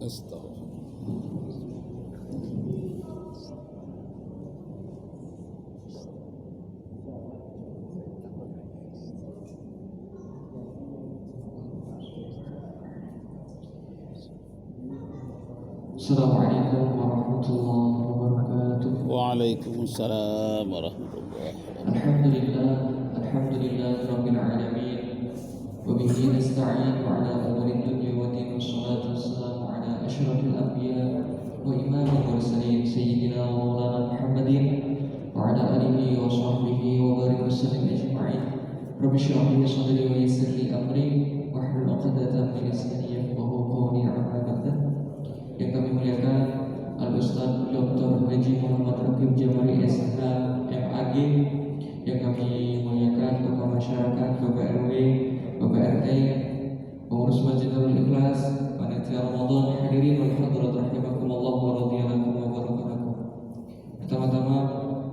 Astagfirullah. Assalamualaikum warahmatullahi wabarakatuh. Waalaikumsalam warahmatullahi wabarakatuh. Alhamdulillah rabbil alamin. Wa bihi nasta'in ala umuri dunya wa din. Wassalatu wassalamu ala asyrafil anbiya wa imamil mursalin sayyidina wa maulana Muhammadin wa ala alihi wa sahbihi wa barik wasallim ajma'in. Rabbi shrah li sadri wa yassir li amri wahlul 'uqdatam min lisani yafqahu qawli. Amma ba'd. Yang kami muliakan Al-Ustaz Dr. Haji Muhammad Rakib Jamari SH MAG, yang kami muliakan tokoh masyarakat, Bapak RW, Bapak RT, pengurus Masjidul Ikhlas, panitia Ramadan, hadirin wal hadirat rahimakumullah wa radhiyallahu wa barakatuh. Pertama-tama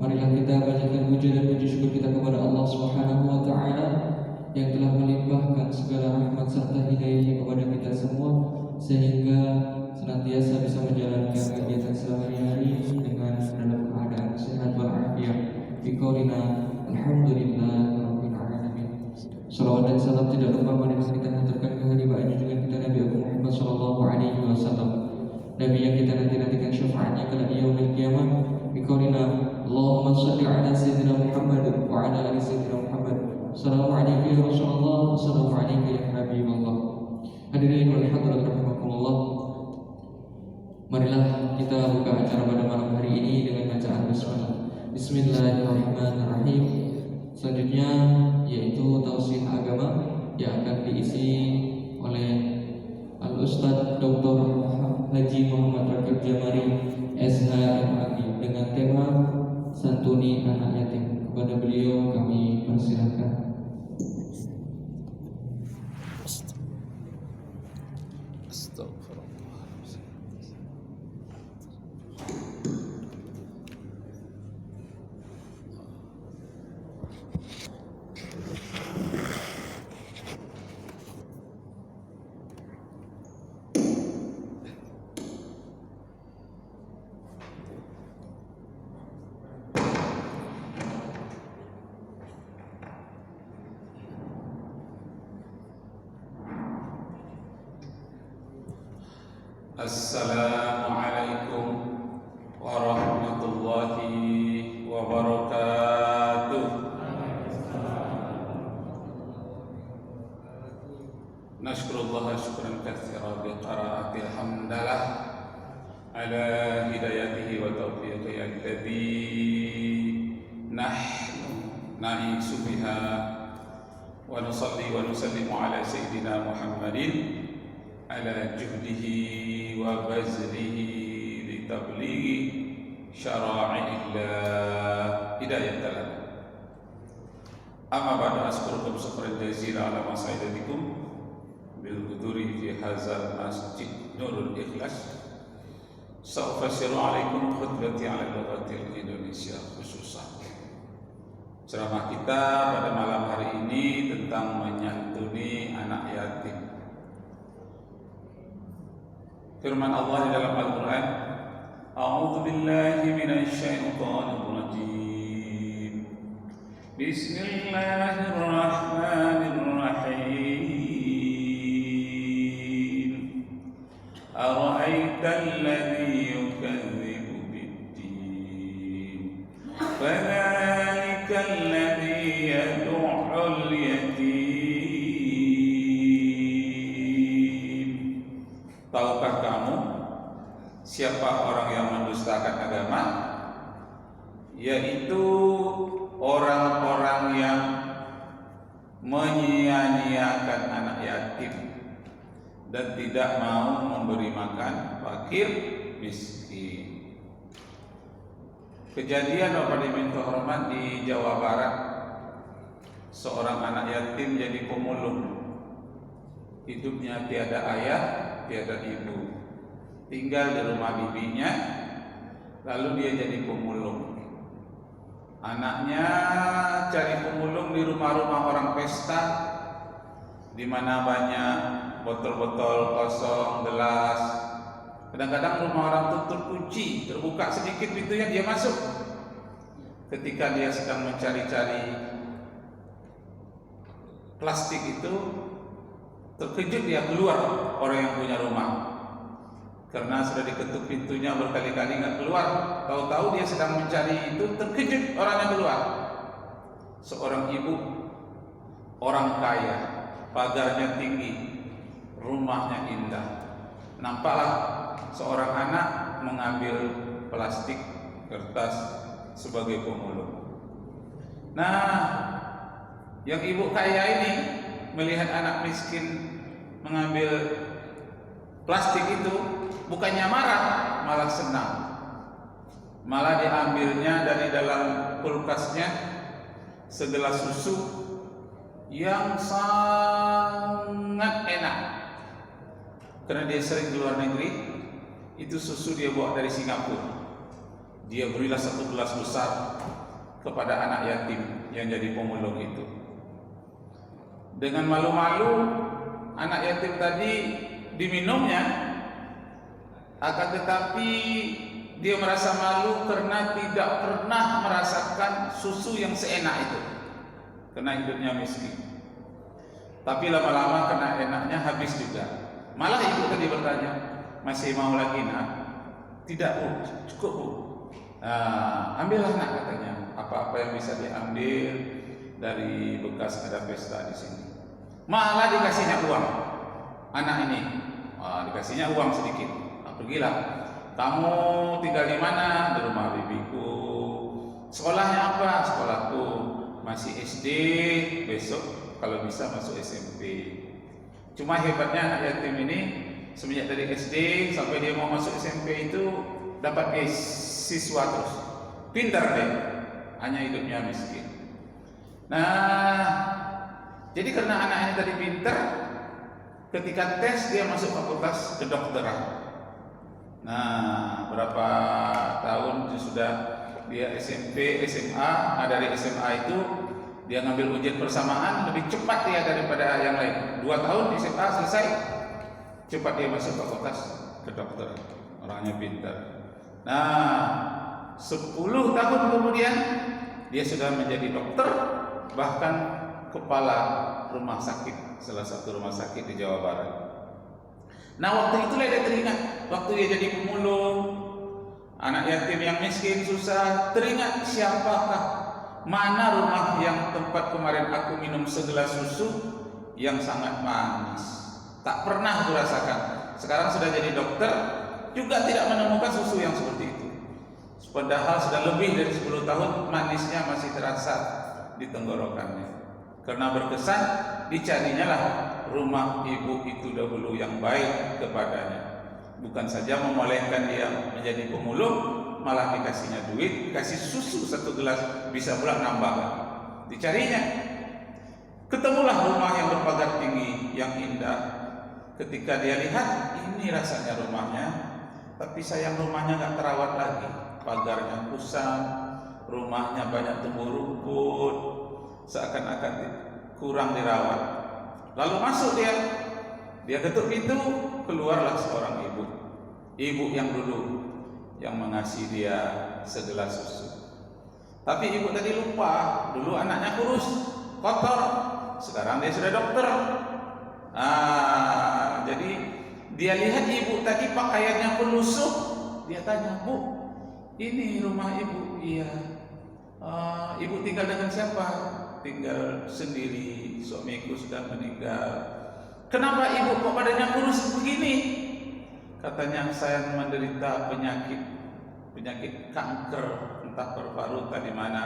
marilah kita panjatkan puji dan puji syukur kita kepada Allah Subhanahu wa taala yang telah melimpahkan segala rahmat serta hidayah kepada kita semua sehingga senantiasa bisa menjalankan kegiatan sehari-hari dengan dalam keadaan sehat walafiat. Biqaulina alhamdulillah rabbil alamin. Salawat dan salam tidak lupa marilah kita haturkan ke hadirin junjungan kita Nabi Muhammad sallallahu alaihi wasallam, Nabi yang kita nanti-nantikan syafaatnya kelak di yaumil qiyamah. Biqaulina Allahumma shalli ala sayyidina Muhammad wa ala ali sayyidina Muhammad. Assalamu alaikum ya Rasulullah, assalamu alaikum ya Habibullah. Hadirin wal hadirat rahimakumullah. Marilah kita buka acara pada malam hari ini dengan bacaan basmalah. Bismillahirrahmanirrahim. Selanjutnya yaitu tausiah agama yang akan diisi oleh Al-Ustaz Dr. Haji Muhammad Rakib Jamari SH MAG dengan tema Santuni Anak Yatim. Kepada beliau kami persilahkan. Astagfirullah. Assalamualaikum warahmatullahi wabarakatuh. Nashkurullah syukran katsiran bi qiraatil hamdalah ala hidayatihi wa taufiqihi alladhi nahnu na'isu biha wa nusalli wa nusallimu ala sayyidina Muhammadin ala juhdihi wa bazlihi li tablighi syara'illah hidayatan lana. Amma ba'du, askurukum syukran jazilan ala mas'idatikum bil huduri fi hadzal masjid Nurul Ikhlas. Sa'ufasiru alaikum khutbati ala lughatil Indonesia khususan. Ceramah kita pada malam hari ini tentang menyantuni anak yatim. Firman Allah di dalam Al-Quran, A'udzu billahi minasy syaithanir rajim. Bismillahirrahmanirrahim. Ara'aital ladzi yukadzibu bid-din, fadzalikal ladzi yad'ul yatim. Tahukah kamu siapa orang yang mendustakan agama? Yaitu orang-orang yang menyia-nyiakan anak yatim dan tidak mau memberi makan fakir miskin. Kejadian Bapak Ibu terhormat di Jawa Barat, seorang anak yatim jadi pemulung. Hidupnya tiada ayah, tiada ibu, tinggal di rumah bibinya, lalu dia jadi pemulung. Anaknya cari pemulung di rumah-rumah orang pesta, di mana banyak botol-botol kosong, gelas, Kadang-kadang rumah orang itu terkunci, terbuka sedikit pintunya dia masuk. Ketika dia sedang mencari-cari plastik itu, terkejut dia keluar orang yang punya rumah. Karena sudah diketuk pintunya berkali-kali nggak keluar. Tahu-tahu dia sedang mencari itu, terkejut orangnya keluar. Seorang ibu, orang kaya, pagarnya tinggi, rumahnya indah. Nampaklah seorang anak mengambil plastik kertas sebagai pemulung. Nah, yang ibu kaya ini melihat anak miskin mengambil plastik itu, bukannya marah, malah senang. Malah diambilnya dari dalam kulkasnya segelas susu yang sangat enak. Karena dia sering ke luar negeri, itu susu dia bawa dari Singapura. Dia berilah satu gelas besar kepada anak yatim yang jadi pemulung itu. Dengan malu-malu anak yatim tadi diminumnya, akan tetapi dia merasa malu karena tidak pernah merasakan susu yang seenak itu, karena hidupnya miskin. Tapi lama-lama karena enaknya habis juga. Malah ibu tadi bertanya, masih mau lagi nak? Tidak bu, cukup bu. Ambillah nak, katanya. Apa-apa yang bisa diambil dari bekas ada pesta di sini. Malah dikasihnya uang. Anak ini, dikasihnya uang sedikit. Pergilah. Kamu tinggal di mana? Di rumah bibiku. Sekolahnya apa? Sekolahku masih SD. Besok kalau bisa masuk SMP. Cuma hebatnya anak yatim ini, semenjak dari SD sampai dia mau masuk SMP itu dapat siswa terus. Pintar deh, hanya hidupnya miskin. Nah, jadi karena anak ini tadi pintar, ketika tes dia masuk fakultas kedokteran. Nah, berapa tahun sudah dia SMP, SMA, dari SMA itu dia ngambil ujian persamaan, lebih cepat dia daripada yang lain. 2 tahun di SMA selesai, cepat dia masuk fakultas kedokteran. Orangnya pintar. Nah, 10 tahun kemudian dia sudah menjadi dokter, bahkan kepala rumah sakit, salah satu rumah sakit di Jawa Barat. Nah, waktu itulah dia teringat, waktu dia jadi pemulung, anak yatim yang miskin susah, teringat siapakah, mana rumah yang tempat kemarin aku minum segelas susu yang sangat manis. Tak pernah aku rasakan. Sekarang sudah jadi dokter, juga tidak menemukan susu yang seperti itu. Padahal sudah lebih dari 10 tahun manisnya masih terasa di tenggorokannya. Karena berkesan, dicarinya lah rumah ibu itu dahulu yang baik kepadanya. Bukan saja memolehkan dia menjadi pemulung, malah dikasihnya duit, dikasih susu 1 gelas, bisa pula nambah. Dicarinya, ketemulah rumah yang berpagar tinggi, yang indah. Ketika dia lihat, ini rasanya rumahnya, tapi sayang rumahnya gak terawat lagi. Pagarnya kusam, rumahnya banyak tumbuh rumput, seakan-akan kurang dirawat. Lalu masuk dia ketuk pintu, keluarlah seorang ibu yang dulu yang mengasihi dia segelas susu. Tapi ibu tadi lupa, dulu anaknya kurus, kotor, sekarang dia sudah dokter. Jadi dia lihat ibu tadi pakaiannya pelusuh, dia tanya, Bu, ini rumah ibu? Iya. Ibu tinggal dengan siapa? Tinggal sendiri, suamiku sudah meninggal. Kenapa ibu kok badannya kurus begini? Katanya saya menderita penyakit kanker, entah paru-paru di mana,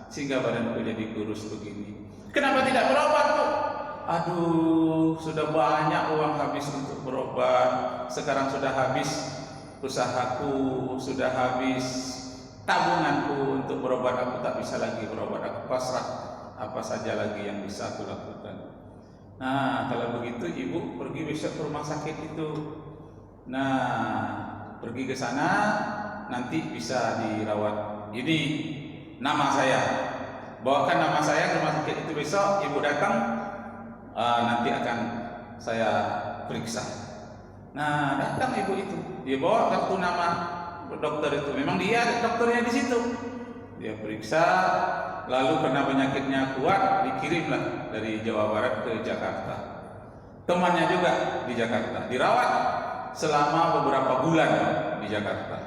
sehingga badanku jadi kurus begini. Kenapa tidak berobat, Bu? Aduh, sudah banyak uang habis untuk berobat. Sekarang sudah habis usahaku, sudah habis tabunganku untuk berobat. Aku tak bisa lagi berobat. Aku pasrah, apa saja lagi yang bisa aku lakukan. Nah, kalau begitu ibu pergi besok ke rumah sakit itu. Nah, pergi ke sana, nanti bisa dirawat. Ini nama saya, bawakan nama saya ke rumah sakit itu besok. Ibu datang, nanti akan saya periksa. Nah, datang ibu itu, dia bawa kartu nama dokter itu. Memang dia dokternya di situ. Dia periksa, lalu karena penyakitnya kuat, dikirimlah dari Jawa Barat ke Jakarta. Temannya juga di Jakarta, dirawat selama beberapa bulan di Jakarta.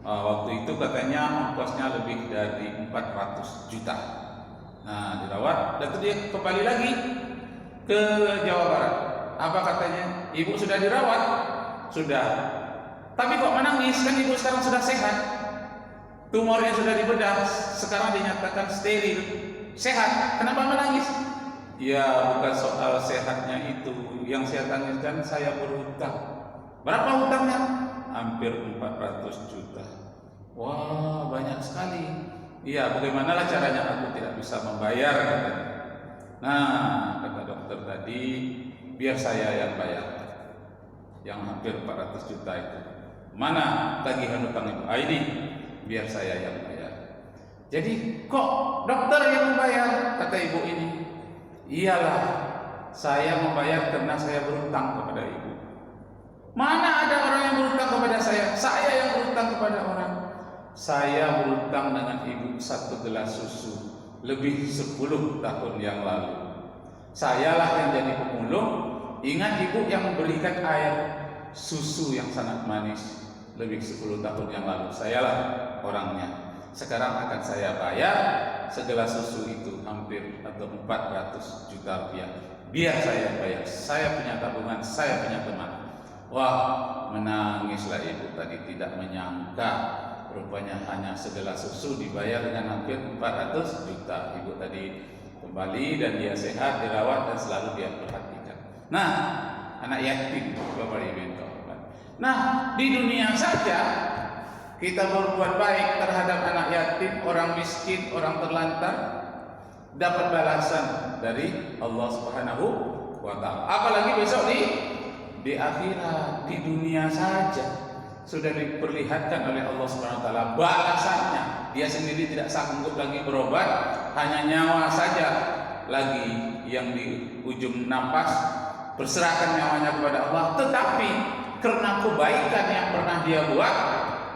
Waktu itu katanya ongkosnya lebih dari 400 juta. Nah, dirawat, dan dia kembali lagi ke Jawa Barat. Apa katanya? Ibu sudah dirawat? Sudah. Tapi kok menangis? Kan ibu sekarang sudah sehat. Tumornya sudah dibedah, sekarang dinyatakan steril, sehat. Kenapa menangis? Ya, bukan soal sehatnya itu. Yang saya tangiskan, saya berhutang. Berapa hutangnya? Hampir 400 juta. Wah, banyak sekali. Iya, bagaimanalah caranya aku tidak bisa membayar, katanya. Nah, kata dokter tadi, biar saya yang bayar. Yang hampir 400 juta itu. Mana tagihan hutang ibu? Ini biar saya yang bayar. Jadi kok dokter yang membayar, kata ibu ini. Iyalah, saya membayar karena saya berhutang kepada ibu. Mana ada orang yang berhutang kepada saya? Saya yang berhutang kepada orang. Saya berhutang dengan ibu 1 gelas susu lebih 10 tahun yang lalu. Sayalah yang jadi pemulung. Ingat ibu yang memberikan air susu yang sangat manis lebih 10 tahun yang lalu. Sayalah orangnya. Sekarang akan saya bayar segelas susu itu hampir atau 400 juta rupiah. Biar saya bayar. Saya punya tabungan, saya punya teman. Wah, menangislah ibu tadi, tidak menyangka rupanya hanya segelas susu dibayar dengan hampir 400 juta. Ibu tadi kembali dan dia sehat, dirawat dan selalu dia perhatikan. Nah, anak yatim, Bapak Ibu. Nah, di dunia saja kita berbuat baik terhadap anak yatim, orang miskin, orang terlantar, dapat balasan dari Allah Subhanahu wa Ta'ala. Apalagi besok di akhirat, di dunia saja sudah diperlihatkan oleh Allah Subhanahu wa Ta'ala balasannya. Dia sendiri tidak sanggup lagi berobat, hanya nyawa saja lagi yang di ujung napas, berserahkan nyawanya kepada Allah. Tetapi karena kebaikan yang pernah dia buat,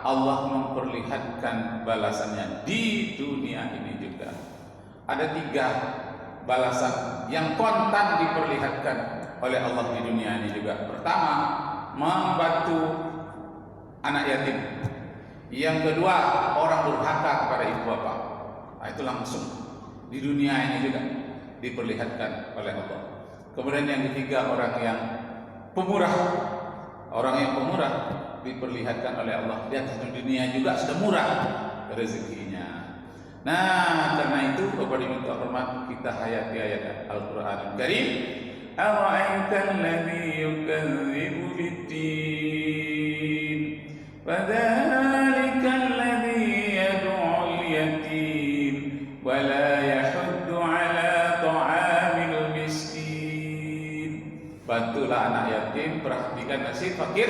Allah memperlihatkan balasannya di dunia ini juga. Ada 3 balasan yang kontan diperlihatkan oleh Allah di dunia ini juga. Pertama, membantu anak yatim. Yang kedua, orang durhaka kepada ibu bapak. Nah, itu langsung di dunia ini juga diperlihatkan oleh Allah. Kemudian yang ketiga, orang yang pemurah. Orang yang pemurah diperlihatkan oleh Allah di atas dunia juga sudah murah rezekinya. Nah, karena itu Bapak Ibu terhormat, kita hayati ayat Al-Qur'an Al-Karim. Ara'aital ladzi yukadzibu bid-din, fadzalikal ladzi yad'ul yatim wa la yahuddu 'ala ta'amil miskin. Bantulah anak yatim, perhatikan nasib fakir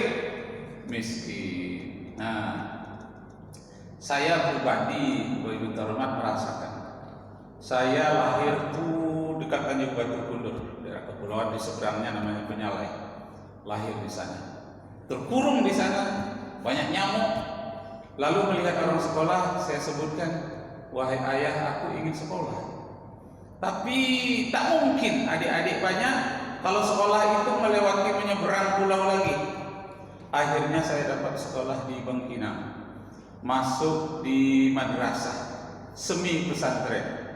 miskin. Nah, saya pribadi, Ibu terhormat, merasakan. Saya lahir tuh dekat Tanjung Batu Kundur, daerah kepulauan di seberangnya namanya Penyalai. Lahir di sana, terkurung di sana, banyak nyamuk. Lalu melihat orang sekolah, saya sebutkan, wahai ayah, aku ingin sekolah. Tapi tak mungkin adik-adik banyak kalau sekolah itu melewati menyeberang pulau lagi. Akhirnya saya dapat sekolah di Bangkinang, masuk di madrasah semi pesantren.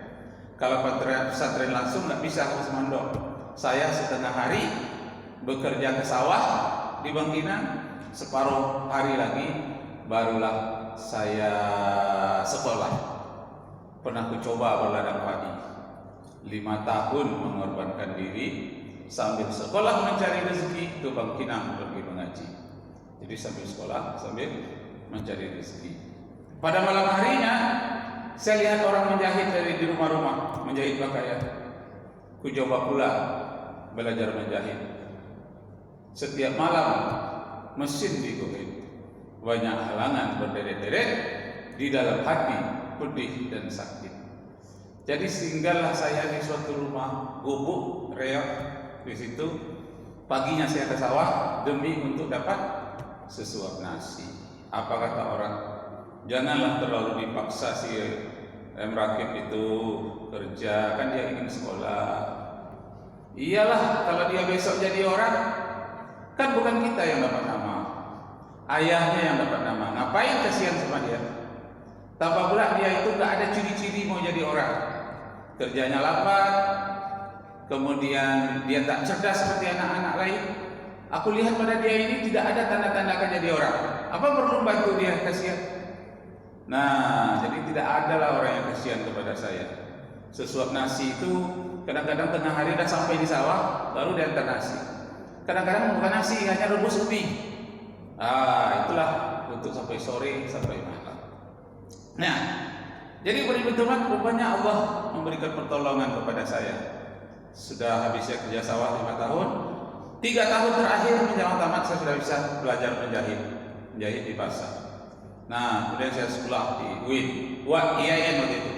Kalau pesantren langsung nggak bisa harus mandor. Saya setengah hari bekerja ke sawah di Bangkinang, separuh hari lagi barulah saya sekolah. Pernah ku coba berladang padi, 5 tahun mengorbankan diri sambil sekolah mencari rezeki ke Bangkinang pergi mengaji. Jadi sambil sekolah, sambil mencari rezeki. Pada malam harinya, saya lihat orang menjahit dari di rumah-rumah, menjahit pakaian. Ku coba pula belajar menjahit. Setiap malam mesin digigit, banyak halangan berderet-deret, di dalam hati pedih dan sakit. Jadi singgahlah saya di suatu rumah gubuk reok di situ. Paginya saya ke sawah demi untuk dapat sesuap nasi. Apa kata orang? Janganlah terlalu dipaksa si Rakib itu kerja, kan dia ingin sekolah. Iyalah, kalau dia besok jadi orang, kan bukan kita yang dapat nama, ayahnya yang dapat nama. Ngapain kasihan sama dia? Tambah pula dia itu gak ada ciri-ciri mau jadi orang. Kerjanya lapar, kemudian dia tak cerdas seperti anak-anak lain. Aku lihat pada dia ini tidak ada tanda-tanda akan jadi orang. Apa perlu bantu dia? Kasihan. Nah, jadi tidak adalah orang yang kasihan kepada saya. Sesuap nasi itu kadang-kadang tengah hari dah sampai di sawah baru diantar nasi. Kadang-kadang bukan nasi, hanya rebus ubi. Itulah untuk sampai sore, sampai malam. Nah, jadi teman, rupanya Allah memberikan pertolongan kepada saya. Sudah habisnya kerja sawah 5 tahun, 3 tahun terakhir menjelang tamat saya sudah bisa belajar menjahit di pasar. Nah, kemudian saya sekolah di UIN, IAIN waktu itu,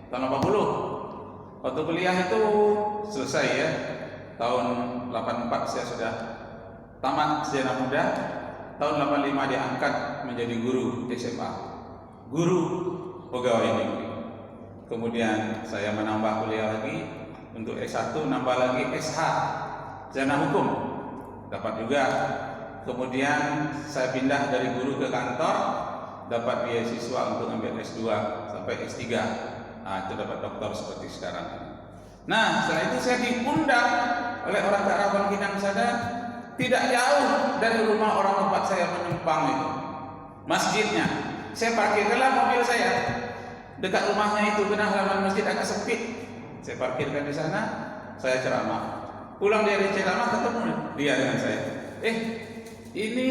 tahun 80. Waktu kuliah itu selesai ya, tahun 84 saya sudah tamat sejarah muda. Tahun 85 diangkat menjadi guru SMA, guru pegawai negeri. Kemudian saya menambah kuliah lagi untuk S1, nambah lagi SH, sarjana hukum, dapat juga. Kemudian saya pindah dari guru ke kantor, dapat beasiswa untuk ambil S2 sampai S3. Itu dapat doktor seperti sekarang. Nah, setelah itu saya diundang oleh orang Arab Bangkinang sana, tidak jauh dari rumah orang tempat saya menumpang itu, masjidnya. Saya parkirkanlah mobil saya dekat rumahnya itu, karena halaman masjid agak sempit. Saya parkirkan di sana, saya ceramah. Pulang dari ceramah ketemu dia dengan saya. Ini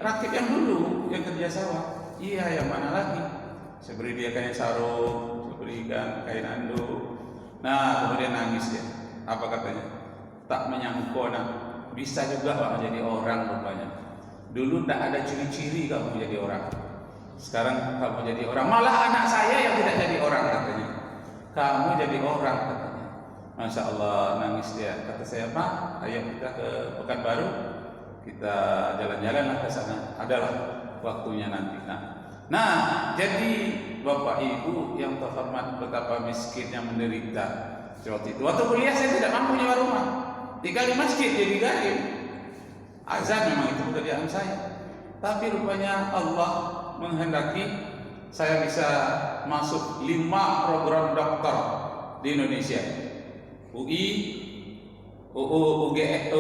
Rakib yang dulu yang kerja sawah. Iya, yang mana lagi? Saya beri dia kain sarung, saya berikan kain anduk. Nah, kemudian nangis dia. Apa katanya? Tak menyangka nak, bisa juga Pak menjadi orang rupanya. Dulu tak ada ciri-ciri kamu menjadi orang. Sekarang kamu jadi orang. Malah anak saya yang tidak jadi orang katanya. Kamu jadi orang katanya. Masya Allah, nangis dia. Kata saya, Pak, ayo kita ke Pekanbaru, kita jalan-jalan ke sana. Adalah waktunya nanti. Nah, jadi Bapak Ibu yang terhormat, betapa miskinnya menderita waktu itu. Waktu kuliah saya tidak mampu nyewa rumah, tinggal di masjid jadi garib. Azan memang itu pekerjaan saya. Tapi rupanya Allah menghendaki saya bisa masuk 5 program doktor di Indonesia. UI, UGM,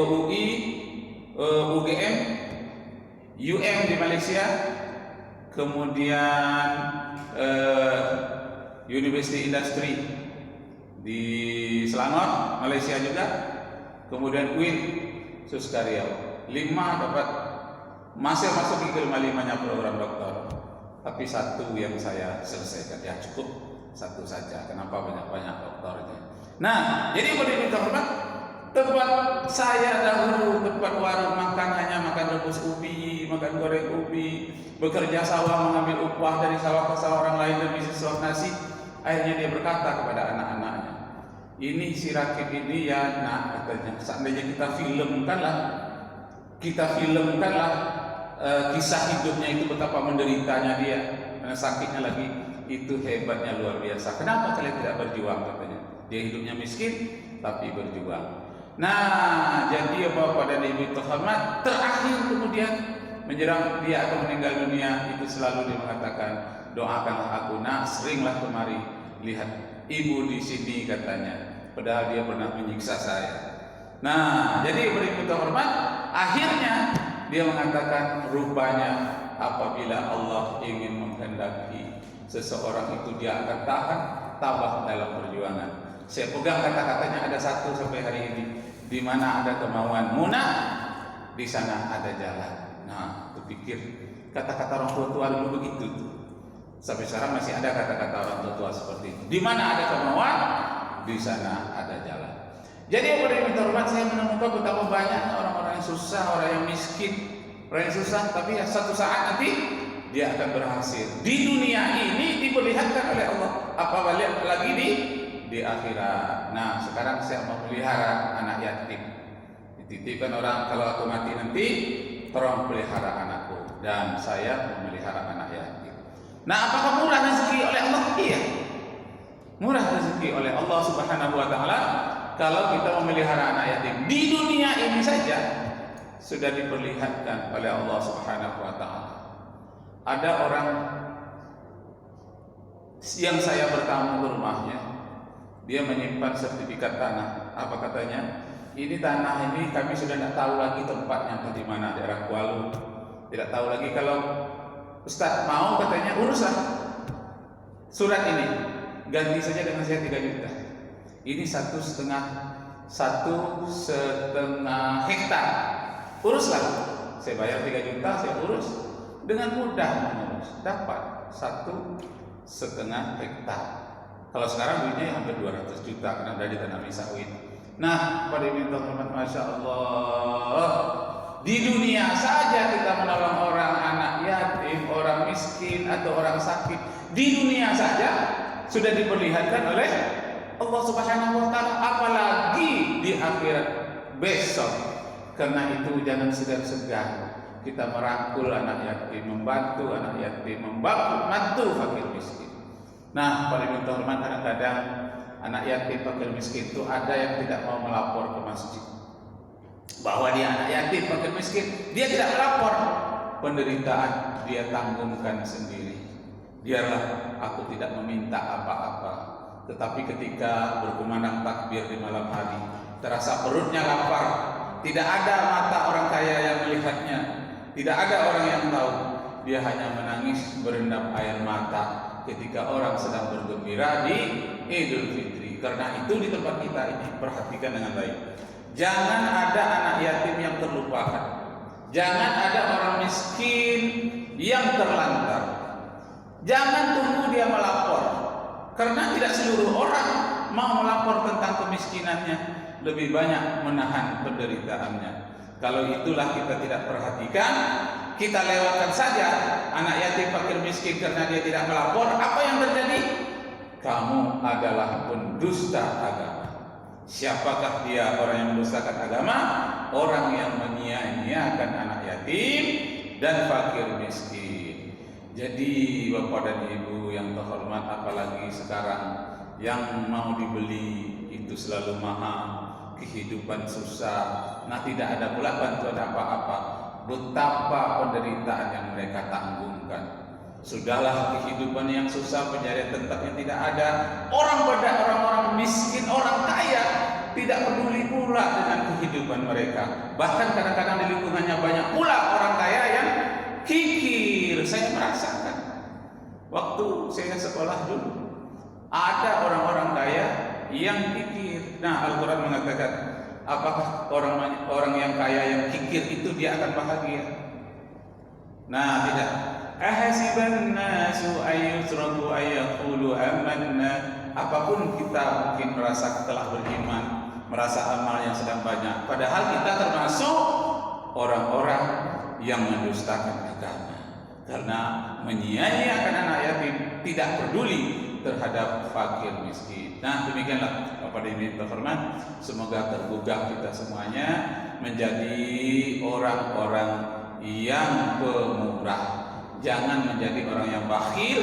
UM di Malaysia, kemudian University Industry di Selangor, Malaysia juga, kemudian UIN Suskaria. 5 dapat masih masuk ke 5-nya program doktor. Tapi 1 yang saya selesaikan, ya cukup 1 saja. Kenapa banyak-banyak doktornya? Nah, jadi boleh hormat, tempat saya dahulu tempat warung makan hanya makan rebus ubi, makan goreng ubi, bekerja sawah mengambil upah dari sawah ke sawah orang lain demi sesuap nasi. Akhirnya dia berkata kepada anak-anaknya, ini si Rakib ini ya nak, katanya, seandainya kita filmkanlah kisah hidupnya itu, betapa menderitanya dia, karena sakitnya lagi, itu hebatnya luar biasa. Kenapa kalian tidak berjuang, katanya. Dia hidupnya miskin tapi berjuang. Nah, jadi Bapak dan Ibu terhormat, terakhir kemudian menjelang dia akan meninggal dunia, itu selalu dia mengatakan, doakanlah aku nak, seringlah kemari lihat ibu di sini, katanya. Padahal dia pernah menyiksa saya. Nah, jadi Ibu terhormat, akhirnya dia mengatakan, rupanya apabila Allah ingin menghendaki seseorang itu, dia akan tahan tabah dalam perjuangan. Saya pegang kata-katanya, ada 1 sampai hari ini. Di mana ada kemauan munah, di sana ada jalan. Nah, itu pikir kata-kata orang tua dulu begitu. Sampai sekarang masih ada kata-kata orang tua seperti itu. Di mana ada kemauan, di sana ada jalan. Jadi yang terhormat, saya menemukan betapa banyak orang-orang yang susah, orang yang miskin, orang yang susah, tapi ya satu saat nanti dia akan berhasil. Di dunia ini diperlihatkan oleh Allah, apalagi di akhirat. Nah, sekarang saya memelihara anak yatim. Dititipkan orang, kalau aku mati nanti tolong pelihara anakku, dan saya memelihara anak yatim. Nah, apakah murah rezeki oleh Allah? Iya, murah rezeki oleh Allah Subhanahu wa taala kalau kita memelihara anak yatim. Di dunia ini saja sudah diperlihatkan oleh Allah Subhanahu wa taala. Ada orang yang saya bertamu ke rumahnya, dia menyimpan sertifikat tanah. Apa katanya? Ini tanah ini kami sudah tidak tahu lagi tempatnya di mana, daerah Kuala. Tidak tahu lagi. Kalau Ustaz mau, katanya, uruslah surat ini, ganti saja dengan saya 3 juta. Ini 1,5 hektar. Uruslah, saya bayar 3 juta, saya urus dengan mudah mengurus, dapat 1,5 hektar. Kalau sekarang duitnya hampir 200 juta karena dari tanami sawit. Nah, pada minta hormat, masya Allah, di dunia saja kita menolong orang anak yatim, orang miskin atau orang sakit. Di dunia saja sudah diperlihatkan oleh Allah Subhanahu wa taala, apalagi di akhirat besok. Karena itu jangan segan-segan kita merangkul anak yatim, membantu anak yatim, membantu fakir miskin. Nah, pada minta hormat, kadang-kadang anak yatim fakir miskin itu ada yang tidak mau melapor ke masjid bahwa dia anak yatim fakir miskin. Dia tidak melapor, penderitaan dia tanggungkan sendiri. Biarlah aku tidak meminta apa-apa. Tetapi ketika berkumandang takbir di malam hari, terasa perutnya lapar, tidak ada mata orang kaya yang melihatnya, tidak ada orang yang tahu. Dia hanya menangis berendam air mata ketika orang sedang bergembira di Idul Fitri. Karena itu di tempat kita ini, perhatikan dengan baik. Jangan ada anak yatim yang terlupakan. Jangan ada orang miskin yang terlantar. Jangan tunggu dia melapor, karena tidak seluruh orang mau melapor tentang kemiskinannya. Lebih banyak menahan penderitaannya. Kalau itulah kita tidak perhatikan, kita lewatkan saja anak yatim fakir miskin karena dia tidak melapor. Apa yang terjadi? Kamu adalah pendusta agama. Siapakah dia orang yang mendustakan agama? Orang yang menyia-nyiakan anak yatim dan fakir miskin. Jadi Bapak dan Ibu yang terhormat, apalagi sekarang yang mau dibeli itu selalu mahal, kehidupan susah, nah tidak ada pula bantuan apa-apa. Betapa penderitaan yang mereka tanggungkan. Sudahlah, kehidupan yang susah, pencarian tetap yang tidak ada. Orang miskin, orang kaya tidak peduli pula dengan kehidupan mereka. Bahkan kadang-kadang di lingkungannya banyak pula orang kaya yang kikir. Saya merasakan waktu saya sekolah dulu, ada orang-orang kaya yang kikir. Nah, Al-Quran mengatakan, apakah orang yang kaya yang kikir itu dia akan bahagia? Nah, tidak. Ahasiban nasu ayyutraku ayyaqulu amanna. Apapun kita mungkin merasa telah beriman, merasa amal yang sedang banyak, padahal kita termasuk orang-orang yang mendustakan agama karena menyia-nyiakan anak yatim, tidak peduli terhadap fakir miskin. Nah, demikianlah Bapak dan Ibu terhormat, semoga tergugah kita semuanya menjadi orang-orang yang pemurah. Jangan menjadi orang yang bakhil,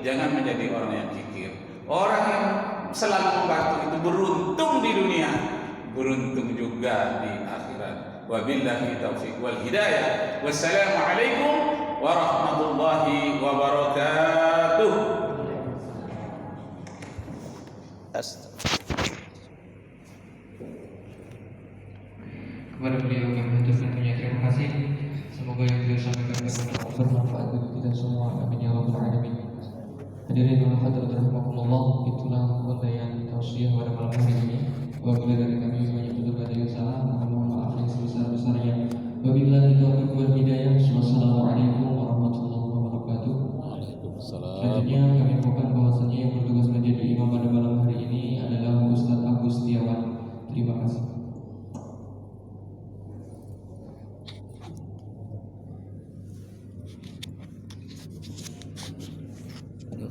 jangan menjadi orang yang kikir. Orang yang selalu membantu itu beruntung di dunia, beruntung juga di akhirat. Wabillahi taufiq wal hidayah. Wassalamualaikum warahmatullahi wabarakatuh. Kepada beliau kami ucapkan banyak terima kasih. Semoga yang beliau sampaikan bermanfaat bagi kita semua. Amin ya rabbal alamin. Hadirin yang hadirat rahimakumullah, itulah untayan tausiah pada malam hari ini. Apabila dari kami banyak betul ada yang salah, mohon maaf yang sebesar-besarnya. Wabillahi taufiq wal hidayah. Wassalamualaikum warahmatullahi wabarakatuh. Waalaikumsalam. Selanjutnya kami infokan bahwasanya yang bertugas menjadi imam pada malam hari ini adalah Ustaz Agus Setiawan. Terima kasih. Aduh.